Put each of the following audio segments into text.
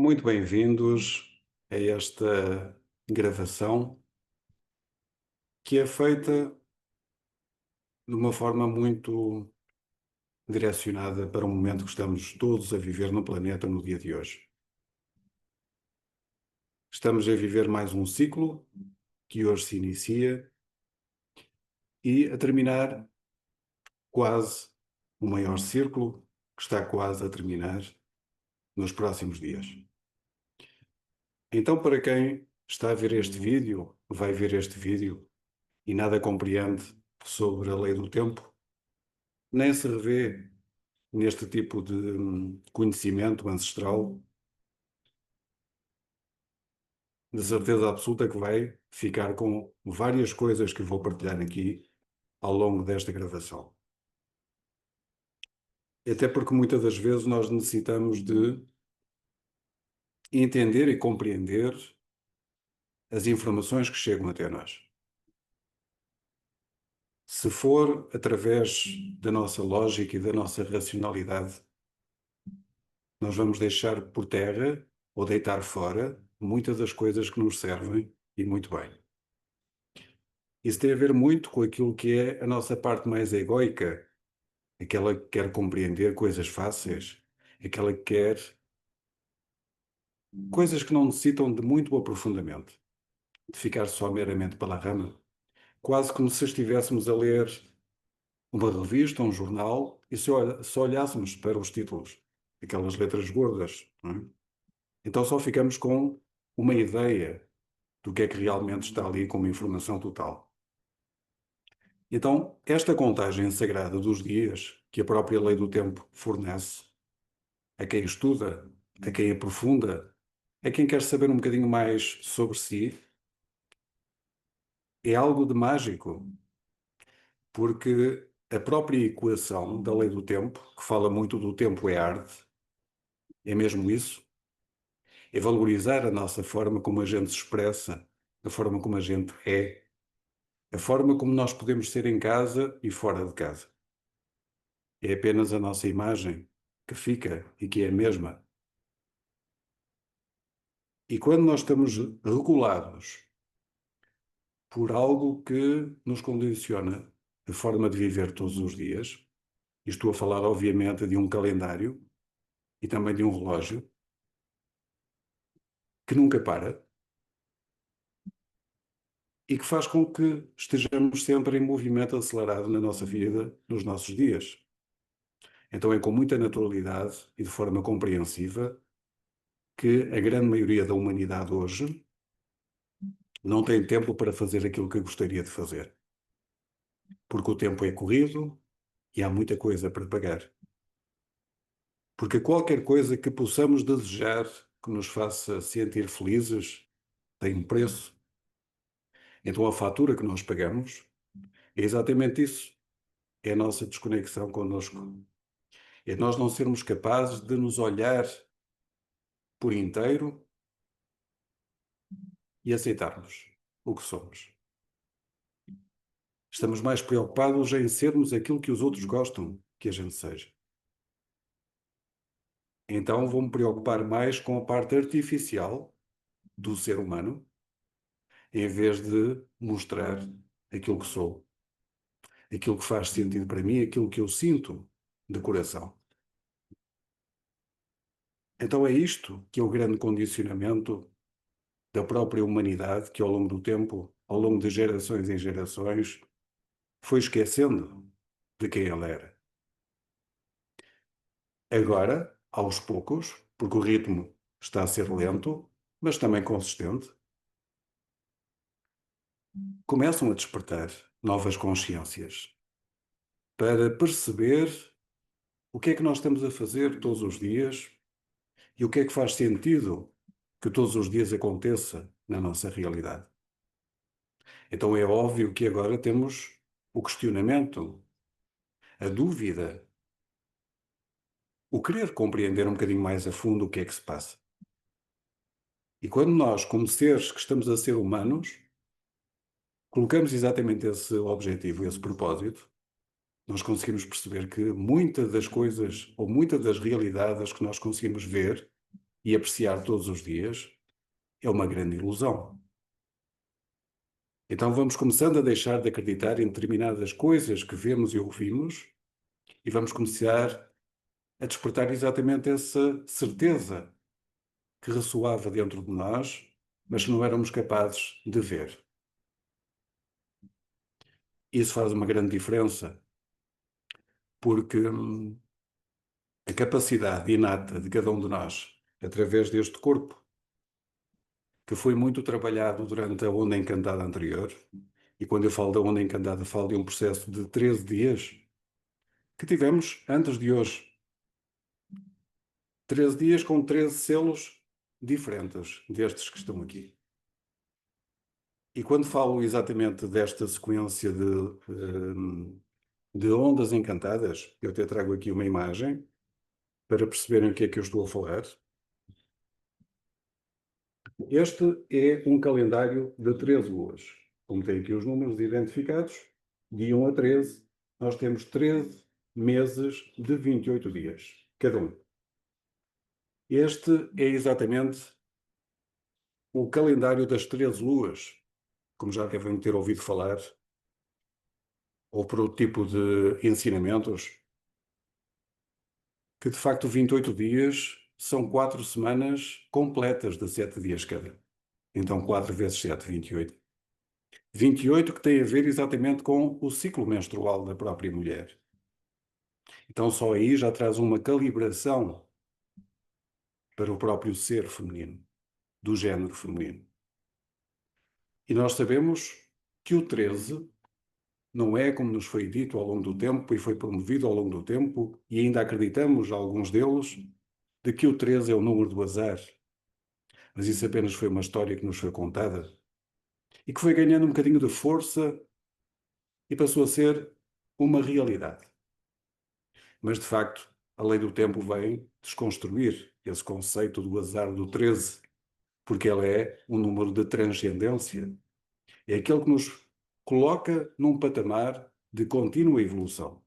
Muito bem-vindos a esta gravação que é feita de uma forma muito direcionada para o momento que estamos todos a viver no planeta no dia de hoje. Estamos a viver mais um ciclo que hoje se inicia e a terminar quase o maior círculo que está quase a terminar nos próximos dias. Então, para quem está a ver este vídeo, vai ver este vídeo e nada compreende sobre a lei do tempo, nem se revê neste tipo de conhecimento ancestral, de certeza absoluta que vai ficar com várias coisas que vou partilhar aqui ao longo desta gravação. Até porque muitas das vezes nós necessitamos de entender e compreender as informações que chegam até nós. Se for através da nossa lógica e da nossa racionalidade, nós vamos deixar por terra ou deitar fora muitas das coisas que nos servem e muito bem. Isso tem a ver muito com aquilo que é a nossa parte mais egoica, aquela que quer compreender coisas fáceis, aquela que quer coisas que não necessitam de muito aprofundamento, de ficar só meramente pela rama, quase como se estivéssemos a ler uma revista, um jornal, e só olhássemos para os títulos, aquelas letras gordas, não é? Então só ficamos com uma ideia do que é que realmente está ali como informação total. Então, esta contagem sagrada dos dias, que a própria lei do tempo fornece, a quem estuda, a quem aprofunda, a quem quer saber um bocadinho mais sobre si, é algo de mágico, porque a própria equação da lei do tempo, que fala muito do tempo é arte, é mesmo isso, é valorizar a nossa forma como a gente se expressa, a forma como a gente é, a forma como nós podemos ser em casa e fora de casa. É apenas a nossa imagem que fica e que é a mesma. E quando nós estamos regulados por algo que nos condiciona a forma de viver todos os dias, e estou a falar, obviamente, de um calendário e também de um relógio que nunca para e que faz com que estejamos sempre em movimento acelerado na nossa vida, nos nossos dias. Então é com muita naturalidade e de forma compreensiva que a grande maioria da humanidade hoje não tem tempo para fazer aquilo que gostaria de fazer. Porque o tempo é corrido e há muita coisa para pagar. Porque qualquer coisa que possamos desejar que nos faça sentir felizes tem um preço. Então a fatura que nós pagamos é exatamente isso. É a nossa desconexão connosco. É nós não sermos capazes de nos olhar por inteiro e aceitarmos o que somos. Estamos mais preocupados em sermos aquilo que os outros gostam que a gente seja. Então vou-me preocupar mais com a parte artificial do ser humano, em vez de mostrar aquilo que sou, aquilo que faz sentido para mim, aquilo que eu sinto de coração. Então é isto que é o grande condicionamento da própria humanidade, que ao longo do tempo, ao longo de gerações em gerações, foi esquecendo de quem ela era. Agora, aos poucos, porque o ritmo está a ser lento, mas também consistente, começam a despertar novas consciências para perceber o que é que nós estamos a fazer todos os dias e o que é que faz sentido que todos os dias aconteça na nossa realidade. Então é óbvio que agora temos o questionamento, a dúvida, o querer compreender um bocadinho mais a fundo o que é que se passa. E quando nós, como seres que estamos a ser humanos, colocamos exatamente esse objetivo, esse propósito, nós conseguimos perceber que muitas das coisas ou muitas das realidades que nós conseguimos ver e apreciar todos os dias é uma grande ilusão. Então vamos começando a deixar de acreditar em determinadas coisas que vemos e ouvimos e vamos começar a despertar exatamente essa certeza que ressoava dentro de nós, mas que não éramos capazes de ver. Isso faz uma grande diferença, porque a capacidade inata de cada um de nós, através deste corpo, que foi muito trabalhado durante a onda encantada anterior, e quando eu falo da onda encantada, falo de um processo de 13 dias que tivemos antes de hoje. 13 dias com 13 selos diferentes destes que estão aqui. E quando falo exatamente desta sequência de ondas encantadas, eu até trago aqui uma imagem para perceberem o que é que eu estou a falar. Este é um calendário de 13 luas. Como tem aqui os números identificados, de 1 a 13, nós temos 13 meses de 28 dias, cada um. Este é exatamente o calendário das 13 luas, como já devem ter ouvido falar, ou por outro tipo de ensinamentos, que de facto 28 dias são 4 semanas completas de 7 dias cada. Então 4 vezes 7, 28. 28 que tem a ver exatamente com o ciclo menstrual da própria mulher. Então só aí já traz uma calibração para o próprio ser feminino, do género feminino. E nós sabemos que o 13 não é como nos foi dito ao longo do tempo e foi promovido ao longo do tempo, e ainda acreditamos, alguns deles, de que o 13 é o número do azar. Mas isso apenas foi uma história que nos foi contada e que foi ganhando um bocadinho de força e passou a ser uma realidade. Mas, de facto, a lei do tempo vem desconstruir esse conceito do azar do 13, porque ela é um número de transcendência. É aquele que nos coloca num patamar de contínua evolução,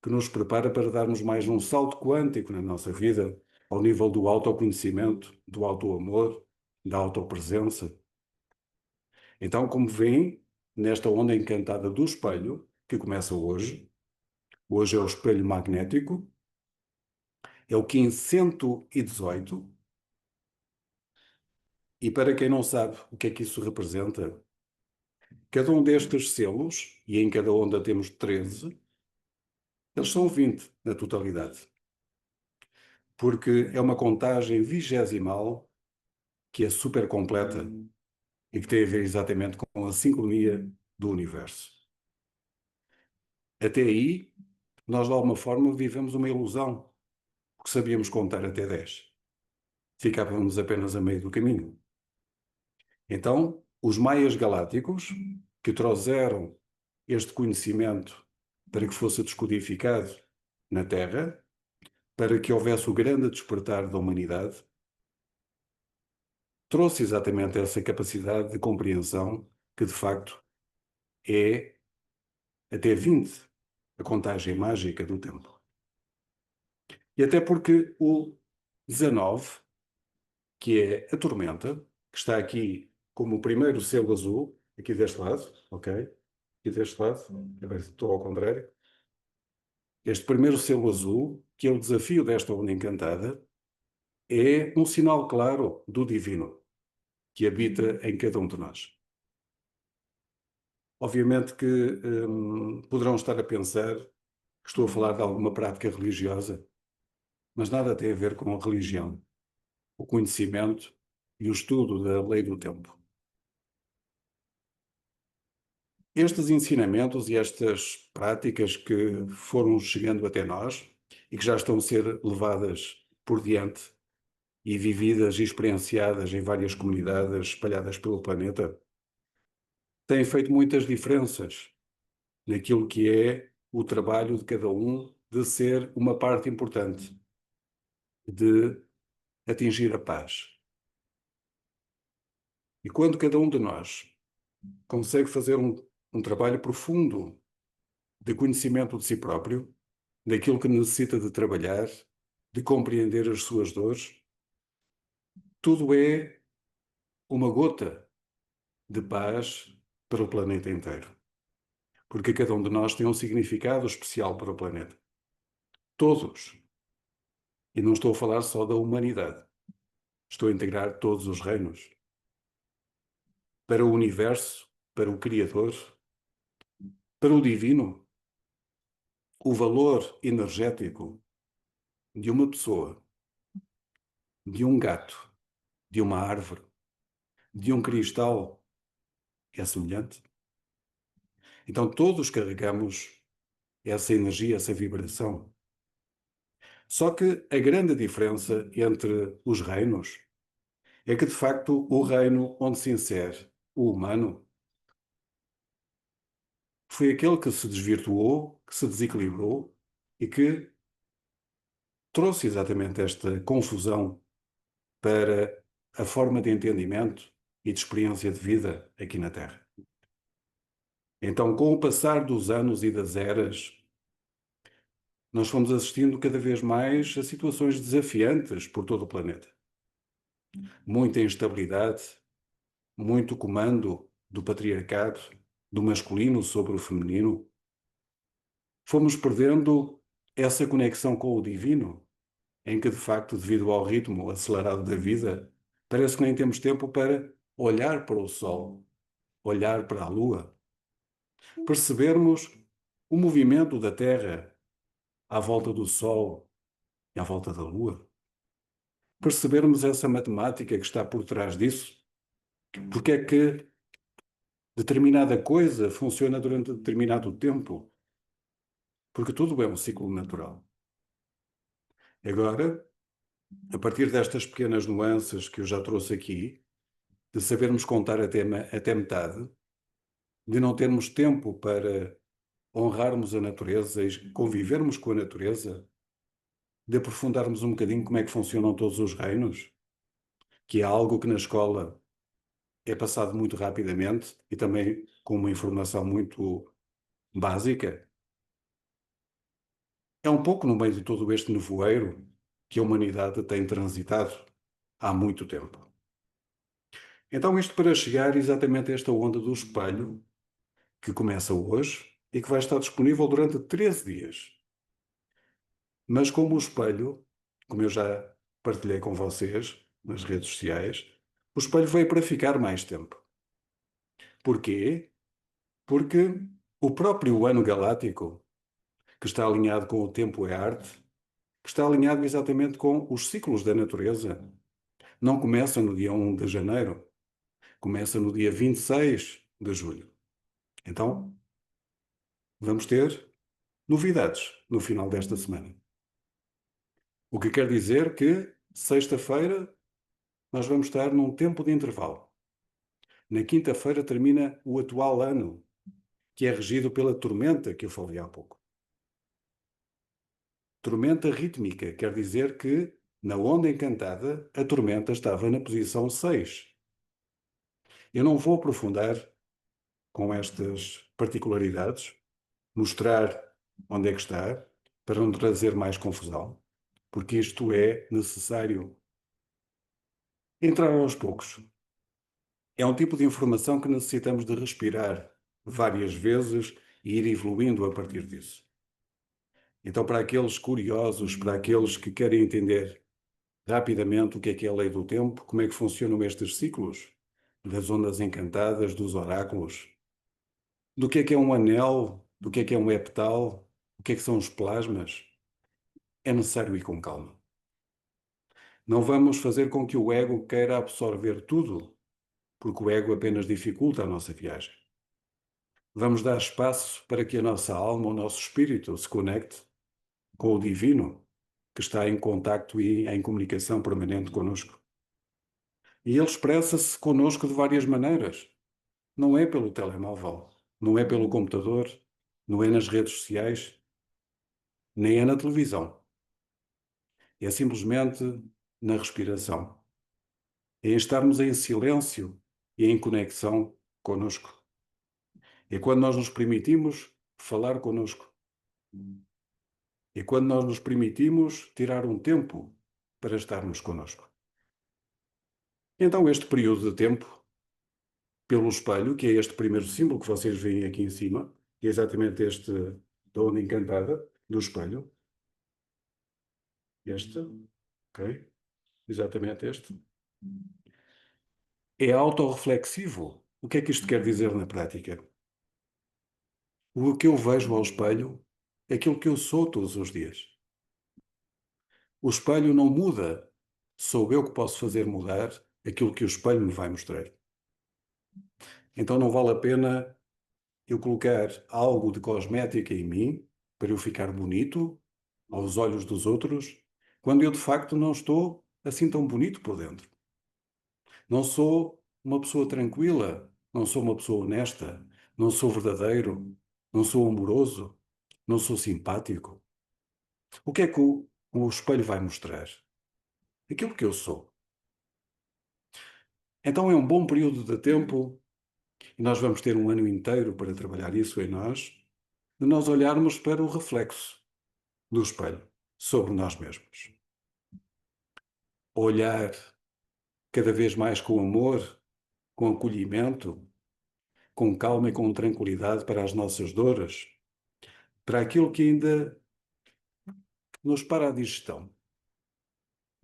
que nos prepara para darmos mais um salto quântico na nossa vida, ao nível do autoconhecimento, do autoamor, da autopresença. Então, como veem, nesta onda encantada do espelho, que começa hoje, hoje é o espelho magnético, é o 1518, e para quem não sabe o que é que isso representa, cada um destes selos, e em cada onda temos 13, eles são 20 na totalidade, porque é uma contagem vigesimal que é super completa e que tem a ver exatamente com a sincronia do universo. Até aí, nós de alguma forma vivemos uma ilusão, porque sabíamos contar até 10. Ficávamos apenas a meio do caminho. Então, os maias galácticos, que trouxeram este conhecimento para que fosse descodificado na Terra, para que houvesse o grande despertar da humanidade, trouxe exatamente essa capacidade de compreensão que, de facto, é até 20 a contagem mágica do tempo. E até porque o 19, que é a tormenta, que está aqui como o primeiro selo azul, aqui deste lado, ok? Aqui deste lado, agora estou ao contrário. Este primeiro selo azul, que é o desafio desta onda encantada, é um sinal claro do divino que habita em cada um de nós. Obviamente que poderão estar a pensar que estou a falar de alguma prática religiosa, mas nada tem a ver com a religião, o conhecimento e o estudo da lei do tempo. Estes ensinamentos e estas práticas que foram chegando até nós e que já estão a ser levadas por diante e vividas e experienciadas em várias comunidades espalhadas pelo planeta, têm feito muitas diferenças naquilo que é o trabalho de cada um de ser uma parte importante de atingir a paz. E quando cada um de nós consegue fazer um trabalho profundo de conhecimento de si próprio, daquilo que necessita de trabalhar, de compreender as suas dores, tudo é uma gota de paz para o planeta inteiro. Porque cada um de nós tem um significado especial para o planeta. Todos. E não estou a falar só da humanidade. Estou a integrar todos os reinos. Para o universo, para o Criador, para o divino, o valor energético de uma pessoa, de um gato, de uma árvore, de um cristal é semelhante. Então todos carregamos essa energia, essa vibração. Só que a grande diferença entre os reinos é que, de facto, o reino onde se insere o humano foi aquele que se desvirtuou, que se desequilibrou e que trouxe exatamente esta confusão para a forma de entendimento e de experiência de vida aqui na Terra. Então, com o passar dos anos e das eras, nós fomos assistindo cada vez mais a situações desafiantes por todo o planeta. Muita instabilidade, muito comando do patriarcado, do masculino sobre o feminino. Fomos perdendo essa conexão com o divino, em que, de facto, devido ao ritmo acelerado da vida, parece que nem temos tempo para olhar para o sol, olhar para a lua, percebermos o movimento da Terra à volta do sol e à volta da lua, percebermos essa matemática que está por trás disso, porque é que determinada coisa funciona durante determinado tempo, porque tudo é um ciclo natural. Agora, a partir destas pequenas nuances que eu já trouxe aqui, de sabermos contar até metade, de não termos tempo para honrarmos a natureza e convivermos com a natureza, de aprofundarmos um bocadinho como é que funcionam todos os reinos, que é algo que na escola é passado muito rapidamente e também com uma informação muito básica. É um pouco no meio de todo este nevoeiro que a humanidade tem transitado há muito tempo. Então, isto para chegar exatamente a esta onda do espelho, que começa hoje e que vai estar disponível durante 13 dias. Mas como o espelho, como eu já partilhei com vocês nas redes sociais, o espelho veio para ficar mais tempo. Porquê? Porque o próprio ano galáctico, que está alinhado com o tempo é arte, que está alinhado exatamente com os ciclos da natureza, não começa no dia 1 de janeiro, começa no dia 26 de julho. Então, vamos ter novidades no final desta semana. O que quer dizer que, sexta-feira, nós vamos estar num tempo de intervalo. Na quinta-feira termina o atual ano, que é regido pela tormenta que eu falei há pouco. Tormenta rítmica quer dizer que, na onda encantada, a tormenta estava na posição 6. Eu não vou aprofundar com estas particularidades, mostrar onde é que está, para não trazer mais confusão, porque isto é necessário entrar aos poucos. É um tipo de informação que necessitamos de respirar várias vezes e ir evoluindo a partir disso. Então, para aqueles curiosos, para aqueles que querem entender rapidamente o que é a lei do tempo, como é que funcionam estes ciclos das ondas encantadas, dos oráculos, do que é um anel, do que é um epital, o que são os plasmas, é necessário ir com calma. Não vamos fazer com que o ego queira absorver tudo, porque o ego apenas dificulta a nossa viagem. Vamos dar espaço para que a nossa alma, o nosso espírito, se conecte com o divino, que está em contacto e em comunicação permanente conosco. E ele expressa-se conosco de várias maneiras. Não é pelo telemóvel, não é pelo computador, não é nas redes sociais, nem é na televisão. É simplesmente na respiração. É em estarmos em silêncio e em conexão conosco. É quando nós nos permitimos falar conosco. É quando nós nos permitimos tirar um tempo para estarmos conosco. Então, este período de tempo, pelo espelho, que é este primeiro símbolo que vocês veem aqui em cima, que é exatamente este da onda encantada do espelho. Este, ok? Exatamente este. É autorreflexivo. O que é que isto quer dizer na prática? O que eu vejo ao espelho é aquilo que eu sou todos os dias. O espelho não muda. Sou eu que posso fazer mudar aquilo que o espelho me vai mostrar. Então não vale a pena eu colocar algo de cosmética em mim para eu ficar bonito aos olhos dos outros, quando eu de facto não estou assim tão bonito por dentro. Não sou uma pessoa tranquila, não sou uma pessoa honesta, não sou verdadeiro, não sou amoroso, não sou simpático. O que é que o espelho vai mostrar? Aquilo que eu sou. Então é um bom período de tempo, e nós vamos ter um ano inteiro para trabalhar isso em nós, de nós olharmos para o reflexo do espelho sobre nós mesmos. Olhar cada vez mais com amor, com acolhimento, com calma e com tranquilidade para as nossas dores, para aquilo que ainda nos para a digestão.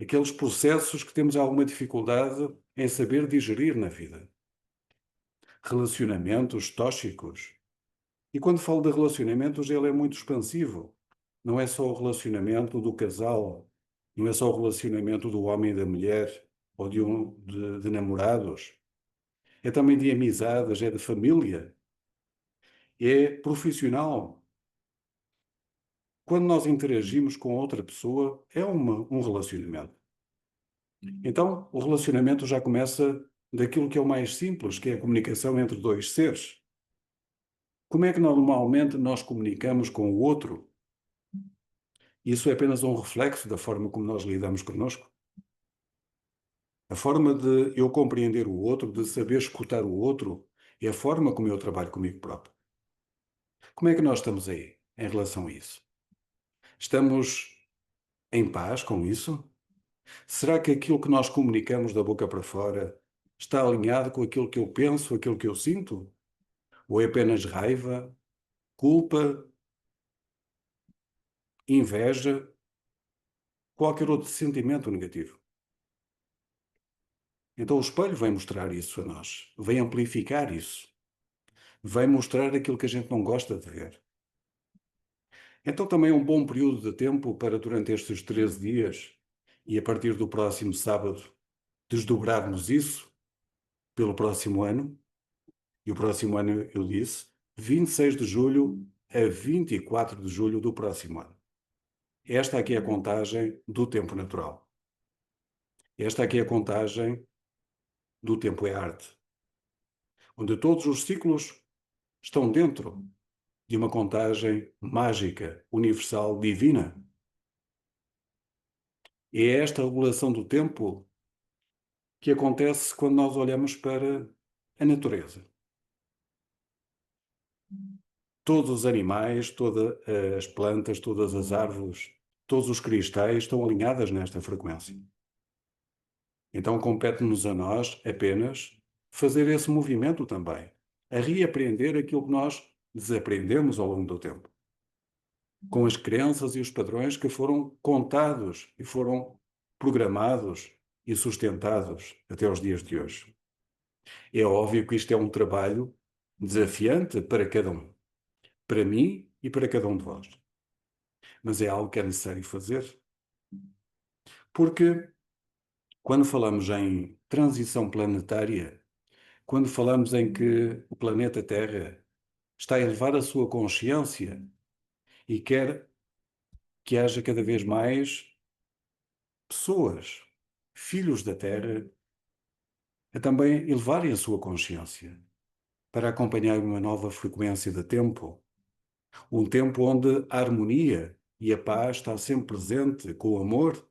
Aqueles processos que temos alguma dificuldade em saber digerir na vida. Relacionamentos tóxicos. E quando falo de relacionamentos, ele é muito expansivo. Não é só o relacionamento do casal, não é só o relacionamento do homem e da mulher, ou de namorados. É também de amizades, é de família, é profissional. Quando nós interagimos com outra pessoa, é um relacionamento. Então, o relacionamento já começa daquilo que é o mais simples, que é a comunicação entre dois seres. Como é que normalmente nós comunicamos com o outro? Isso é apenas um reflexo da forma como nós lidamos connosco. A forma de eu compreender o outro, de saber escutar o outro, é a forma como eu trabalho comigo próprio. Como é que nós estamos aí em relação a isso? Estamos em paz com isso? Será que aquilo que nós comunicamos da boca para fora está alinhado com aquilo que eu penso, aquilo que eu sinto? Ou é apenas raiva, culpa, inveja, qualquer outro sentimento negativo? Então o espelho vai mostrar isso a nós, vai amplificar isso, vai mostrar aquilo que a gente não gosta de ver. Então também é um bom período de tempo para, durante estes 13 dias e a partir do próximo sábado, desdobrarmos isso pelo próximo ano. E o próximo ano, eu disse, 26 de julho a 24 de julho do próximo ano. Esta aqui é a contagem do tempo natural. Esta aqui é a contagem do tempo é arte, onde todos os ciclos estão dentro de uma contagem mágica, universal, divina. E é esta regulação do tempo que acontece quando nós olhamos para a natureza. Todos os animais, todas as plantas, todas as árvores, todos os cristais estão alinhadas nesta frequência. Então compete-nos a nós apenas fazer esse movimento também, a reaprender aquilo que nós desaprendemos ao longo do tempo, com as crenças e os padrões que foram contados e foram programados e sustentados até os dias de hoje. É óbvio que isto é um trabalho desafiante para cada um, para mim e para cada um de vós. Mas é algo que é necessário fazer, porque quando falamos em transição planetária, quando falamos em que o planeta Terra está a elevar a sua consciência e quer que haja cada vez mais pessoas, filhos da Terra, a também elevarem a sua consciência para acompanhar uma nova frequência de tempo, um tempo onde a harmonia e a paz está sempre presente, com o amor,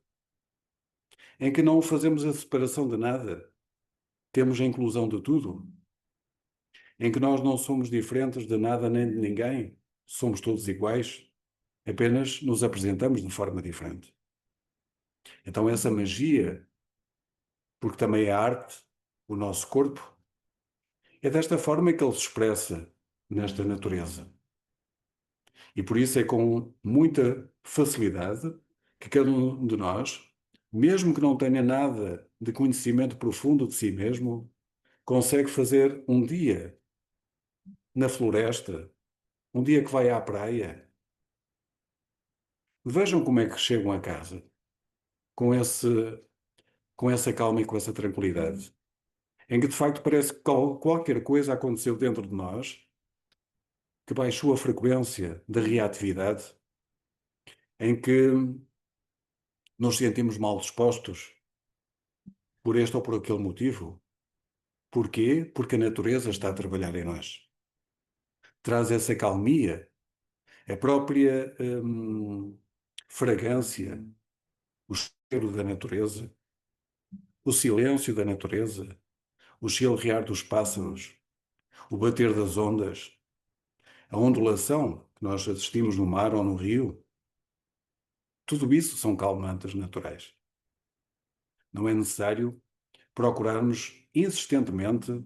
em que não fazemos a separação de nada, temos a inclusão de tudo, em que nós não somos diferentes de nada nem de ninguém, somos todos iguais, apenas nos apresentamos de forma diferente. Então essa magia porque também é arte, o nosso corpo. É desta forma que ele se expressa nesta natureza. E por isso é com muita facilidade que cada um de nós, mesmo que não tenha nada de conhecimento profundo de si mesmo, consegue fazer um dia na floresta, um dia que vai à praia. Vejam como é que chegam a casa, com com essa calma e com essa tranquilidade, em que de facto parece que qualquer coisa aconteceu dentro de nós, que baixou a frequência da reatividade, em que nos sentimos mal dispostos por este ou por aquele motivo. Porquê? Porque a natureza está a trabalhar em nós. Traz essa calmia, a própria fragrância, o cheiro da natureza, o silêncio da natureza, o chilrear dos pássaros, o bater das ondas, a ondulação que nós assistimos no mar ou no rio. Tudo isso são calmantes naturais. Não é necessário procurarmos insistentemente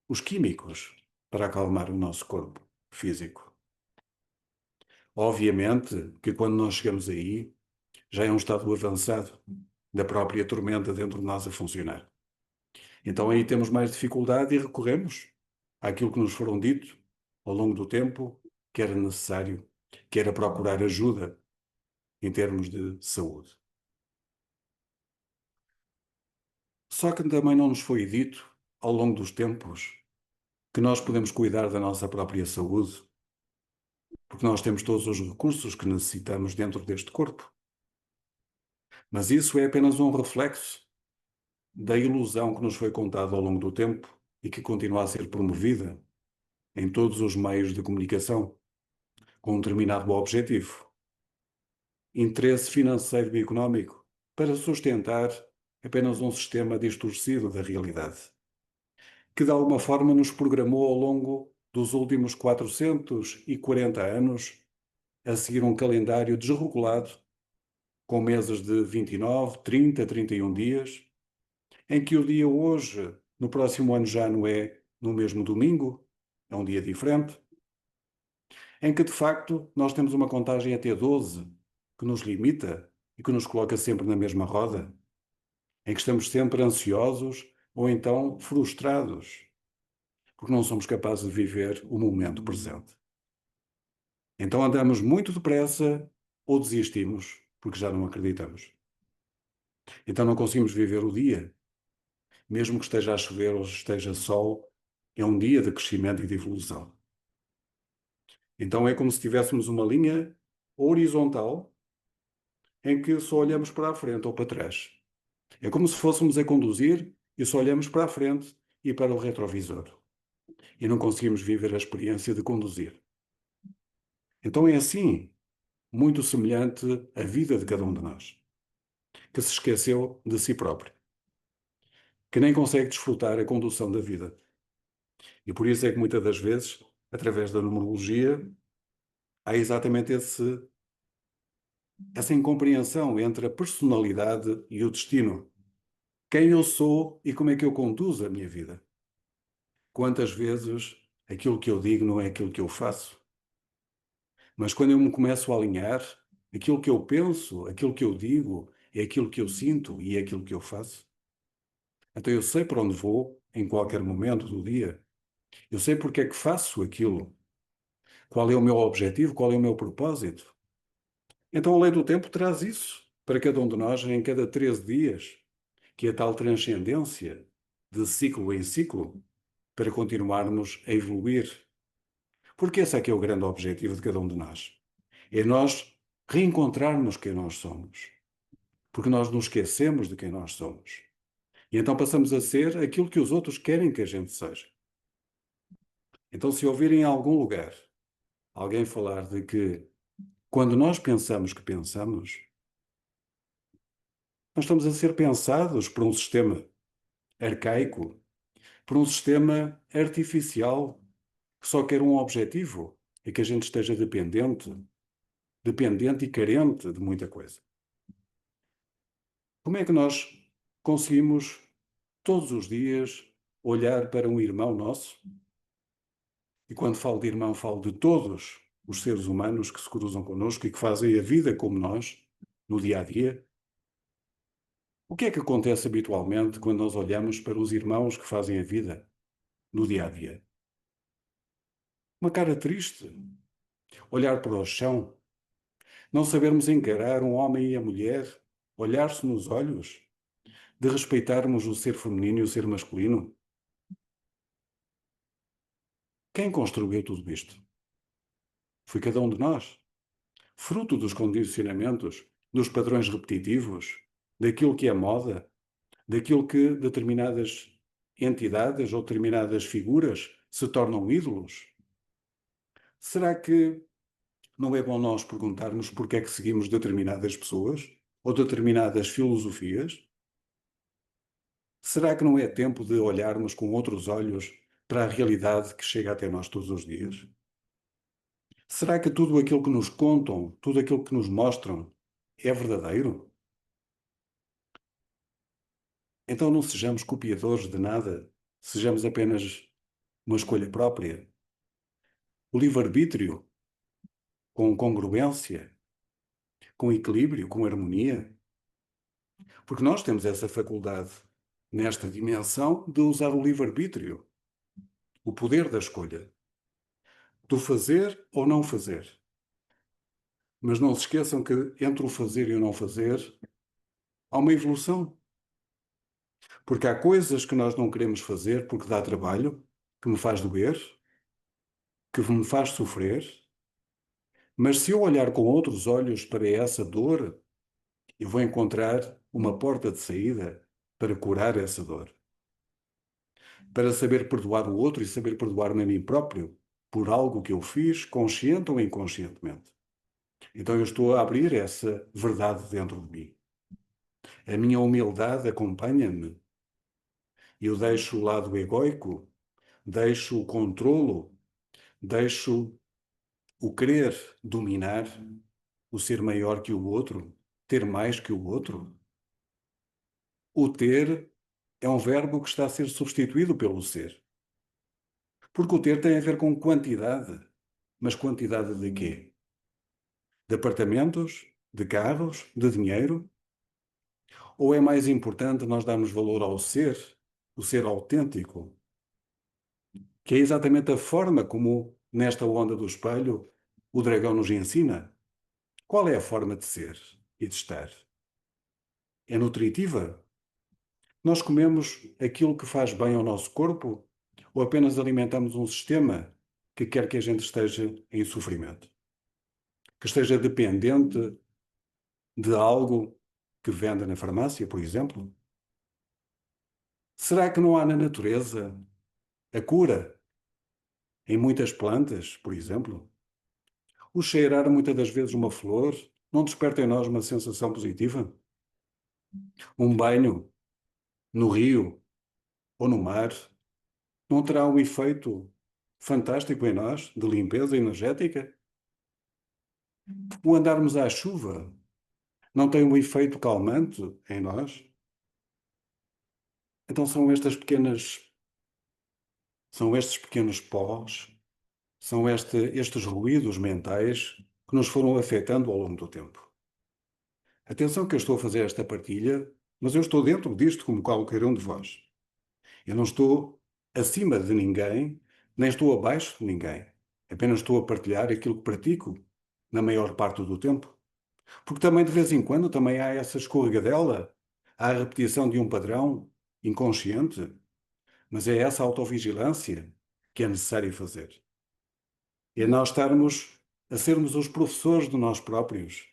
os químicos para acalmar o nosso corpo físico. Obviamente que quando nós chegamos aí, já é um estado avançado da própria tormenta dentro de nós a funcionar. Então aí temos mais dificuldade e recorremos àquilo que nos foram dito ao longo do tempo, que era necessário, que era procurar ajuda em termos de saúde. Só que também não nos foi dito, ao longo dos tempos, que nós podemos cuidar da nossa própria saúde, porque nós temos todos os recursos que necessitamos dentro deste corpo. Mas isso é apenas um reflexo da ilusão que nos foi contada ao longo do tempo e que continua a ser promovida em todos os meios de comunicação, com um determinado objetivo: interesse financeiro e económico, para sustentar apenas um sistema distorcido da realidade, que de alguma forma nos programou ao longo dos últimos 440 anos a seguir um calendário desregulado, com meses de 29, 30, 31 dias, em que o dia hoje, no próximo ano já não é no mesmo domingo, é um dia diferente, em que de facto nós temos uma contagem até 12 que nos limita e que nos coloca sempre na mesma roda, em que estamos sempre ansiosos ou então frustrados, porque não somos capazes de viver o momento presente. Então andamos muito depressa ou desistimos, porque já não acreditamos. Então não conseguimos viver o dia, mesmo que esteja a chover ou esteja sol, é um dia de crescimento e de evolução. Então é como se tivéssemos uma linha horizontal em que só olhamos para a frente ou para trás. É como se fôssemos a conduzir e só olhamos para a frente e para o retrovisor. E não conseguimos viver a experiência de conduzir. Então é assim, muito semelhante à vida de cada um de nós, que se esqueceu de si próprio, que nem consegue desfrutar a condução da vida. E por isso é que muitas das vezes, através da numerologia, há exatamente essa incompreensão entre a personalidade e o destino. Quem eu sou e como é que eu conduzo a minha vida. Quantas vezes aquilo que eu digo não é aquilo que eu faço? Mas quando eu me começo a alinhar, aquilo que eu penso, aquilo que eu digo, é aquilo que eu sinto e é aquilo que eu faço. Então eu sei para onde vou em qualquer momento do dia. Eu sei porque é que faço aquilo. Qual é o meu objetivo, qual é o meu propósito. Então a lei do tempo traz isso para cada um de nós em cada 13 dias, que é a tal transcendência de ciclo em ciclo, para continuarmos a evoluir. Porque esse é que é o grande objetivo de cada um de nós. É nós reencontrarmos quem nós somos. Porque nós nos esquecemos de quem nós somos. E então passamos a ser aquilo que os outros querem que a gente seja. Então, se ouvirem em algum lugar alguém falar de que quando nós pensamos que pensamos, nós estamos a ser pensados por um sistema arcaico, por um sistema artificial que só quer um objetivo, é que a gente esteja dependente e carente de muita coisa. Como é que nós conseguimos todos os dias olhar para um irmão nosso, e quando falo de irmão, falo de todos os seres humanos que se cruzam connosco e que fazem a vida como nós, no dia a dia. O que é que acontece habitualmente quando nós olhamos para os irmãos que fazem a vida no dia a dia? Uma cara triste, olhar para o chão, não sabermos encarar um homem e a mulher, olhar-se nos olhos, de respeitarmos o ser feminino e o ser masculino. Quem construiu tudo isto? Foi cada um de nós, fruto dos condicionamentos, dos padrões repetitivos, daquilo que é moda, daquilo que determinadas entidades ou determinadas figuras se tornam ídolos. Será que não é bom nós perguntarmos porque é que seguimos determinadas pessoas ou determinadas filosofias? Será que não é tempo de olharmos com outros olhos para a realidade que chega até nós todos os dias? Será que tudo aquilo que nos contam, tudo aquilo que nos mostram, é verdadeiro? Então não sejamos copiadores de nada, sejamos apenas uma escolha própria. O livre-arbítrio, com congruência, com equilíbrio, com harmonia. Porque nós temos essa faculdade, nesta dimensão, de usar o livre-arbítrio, o poder da escolha, do fazer ou não fazer. Mas não se esqueçam que entre o fazer e o não fazer há uma evolução. Porque há coisas que nós não queremos fazer porque dá trabalho, que me faz doer, que me faz sofrer. Mas se eu olhar com outros olhos para essa dor, eu vou encontrar uma porta de saída para curar essa dor. Para saber perdoar o outro e saber perdoar-me a mim próprio por algo que eu fiz, consciente ou inconscientemente. Então eu estou a abrir essa verdade dentro de mim. A minha humildade acompanha-me. Eu deixo o lado egoico, deixo o controlo, deixo o querer dominar, o ser maior que o outro, ter mais que o outro. O ter é um verbo que está a ser substituído pelo ser. Porque o ter tem a ver com quantidade. Mas quantidade de quê? De apartamentos? De carros? De dinheiro? Ou é mais importante nós darmos valor ao ser, o ser autêntico, que é exatamente a forma como, nesta onda do espelho, o dragão nos ensina? Qual é a forma de ser e de estar? É nutritiva? Nós comemos aquilo que faz bem ao nosso corpo ou apenas alimentamos um sistema que quer que a gente esteja em sofrimento? Que esteja dependente de algo que venda na farmácia, por exemplo? Será que não há na natureza a cura em muitas plantas, por exemplo? O cheirar muitas das vezes uma flor não desperta em nós uma sensação positiva? Um banho no rio ou no mar não terá um efeito fantástico em nós de limpeza energética? O andarmos à chuva não tem um efeito calmante em nós? Então são estes pequenos pós, são estes ruídos mentais que nos foram afetando ao longo do tempo. Atenção que eu estou a fazer esta partilha, mas eu estou dentro disto como qualquer um de vós. Eu não estou acima de ninguém, nem estou abaixo de ninguém. Apenas estou a partilhar aquilo que pratico na maior parte do tempo. Porque também de vez em quando também há essa escorregadela, há a repetição de um padrão inconsciente, mas é essa autovigilância que é necessário fazer. É nós estarmos a sermos os professores de nós próprios.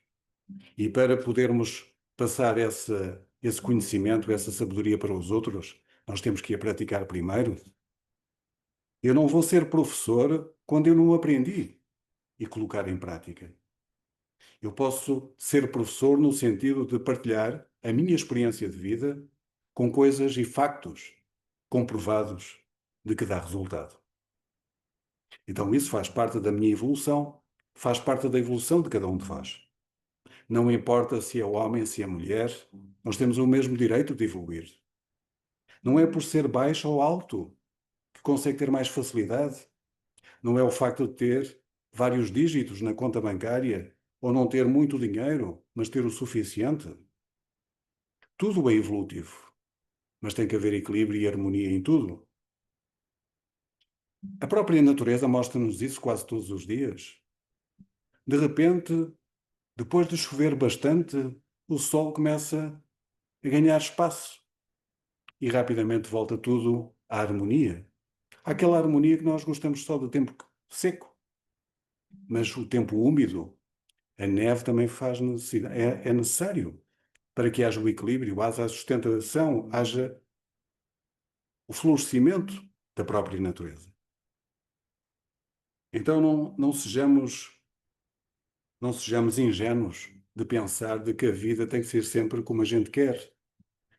E para podermos passar esse conhecimento, essa sabedoria para os outros, nós temos que a praticar primeiro. Eu não vou ser professor quando eu não aprendi e colocar em prática. Eu posso ser professor no sentido de partilhar a minha experiência de vida com coisas e factos comprovados de que dá resultado. Então isso faz parte da minha evolução, faz parte da evolução de cada um de vós. Não importa se é homem, se é mulher, Nós temos o mesmo direito de evoluir. Não é por ser baixo ou alto que consegue ter mais facilidade. Não é o facto de ter vários dígitos na conta bancária ou não ter muito dinheiro, mas ter o suficiente. Tudo é evolutivo, mas tem que haver equilíbrio e harmonia em tudo. A própria natureza mostra-nos isso quase todos os dias. De repente, depois de chover bastante, o sol começa a ganhar espaço e rapidamente volta tudo à harmonia. Aquela harmonia que nós gostamos só do tempo seco, mas o tempo úmido, a neve também faz necessidade, é necessário para que haja o equilíbrio, haja a sustentação, haja o florescimento da própria natureza. Então não sejamos ingênuos de pensar de que a vida tem que ser sempre como a gente quer,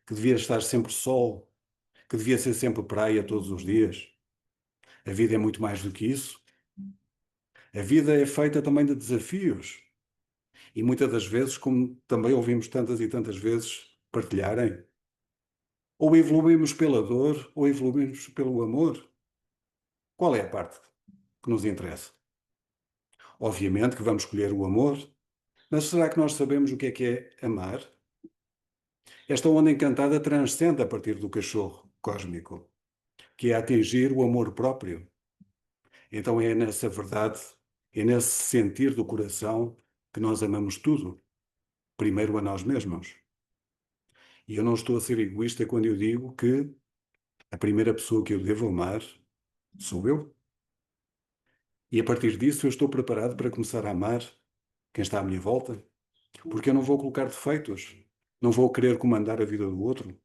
que devia estar sempre sol, que devia ser sempre praia todos os dias. A vida é muito mais do que isso. A vida é feita também de desafios. E muitas das vezes, como também ouvimos tantas e tantas vezes partilharem, ou evoluímos pela dor, ou evoluímos pelo amor. Qual é a parte que nos interessa? Obviamente que vamos escolher o amor, mas será que nós sabemos o que é amar? Esta onda encantada transcende a partir do cachorro cósmico, que é atingir o amor próprio. Então é nessa verdade, é nesse sentir do coração que nós amamos tudo, primeiro a nós mesmos. E eu não estou a ser egoísta quando eu digo que a primeira pessoa que eu devo amar sou eu. E a partir disso eu estou preparado para começar a amar quem está à minha volta, porque eu não vou colocar defeitos, não vou querer comandar a vida do outro,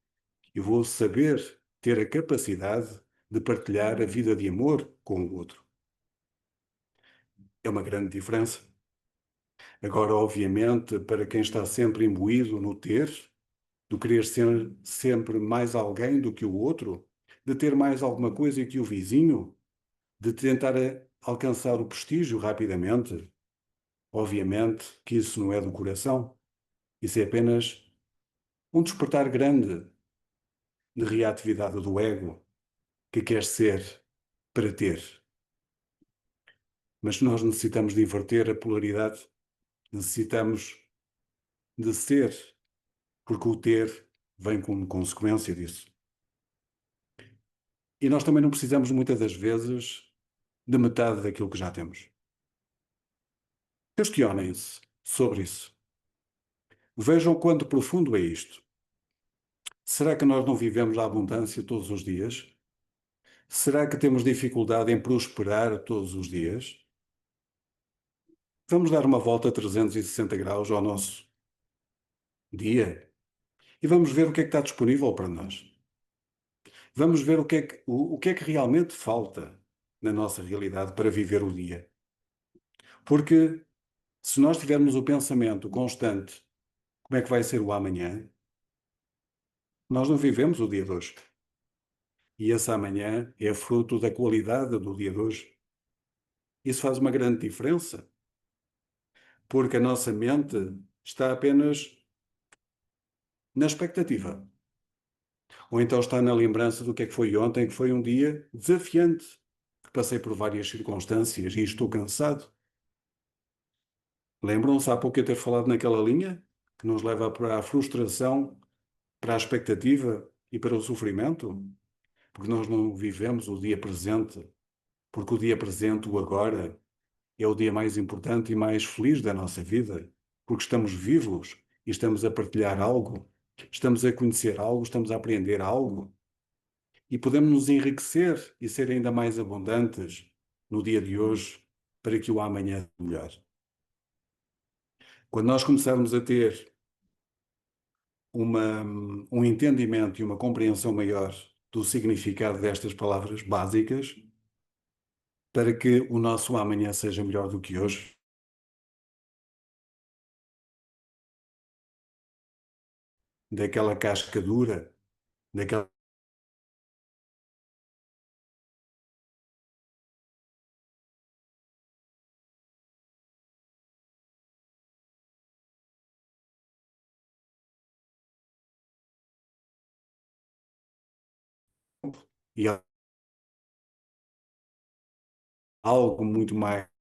eu vou saber ter a capacidade de partilhar a vida de amor com o outro. É uma grande diferença. Agora, obviamente, para quem está sempre imbuído no ter, do querer ser sempre mais alguém do que o outro, de ter mais alguma coisa que o vizinho, de tentar alcançar o prestígio rapidamente, obviamente que isso não é do coração. Isso é apenas um despertar grande de reatividade do ego que quer ser para ter. Mas nós necessitamos de inverter a polaridade, necessitamos de ser, porque o ter vem como consequência disso. E nós também não precisamos muitas das vezes de metade daquilo que já temos. Questionem-se sobre isso. Vejam quanto profundo é isto. Será que nós não vivemos a abundância todos os dias? Será que temos dificuldade em prosperar todos os dias? Vamos dar uma volta a 360 graus ao nosso dia e vamos ver o que é que está disponível para nós. Vamos ver o que é que realmente falta na nossa realidade para viver o dia. Porque se nós tivermos o pensamento constante, como é que vai ser o amanhã, nós não vivemos o dia de hoje. E esse amanhã é fruto da qualidade do dia de hoje. Isso faz uma grande diferença, porque a nossa mente está apenas na expectativa. Ou então está na lembrança do que é que foi ontem, que foi um dia desafiante, que passei por várias circunstâncias e estou cansado. Lembram-se há pouco eu ter falado naquela linha que nos leva para a frustração, para a expectativa e para o sofrimento? Porque nós não vivemos o dia presente, porque o dia presente, o agora, é o dia mais importante e mais feliz da nossa vida, porque estamos vivos e estamos a partilhar algo, estamos a conhecer algo, estamos a aprender algo e podemos nos enriquecer e ser ainda mais abundantes no dia de hoje para que o amanhã seja melhor. Quando nós começarmos a ter um entendimento e uma compreensão maior do significado destas palavras básicas, para que o nosso amanhã seja melhor do que hoje, daquela casca dura, daquela e algo muito mais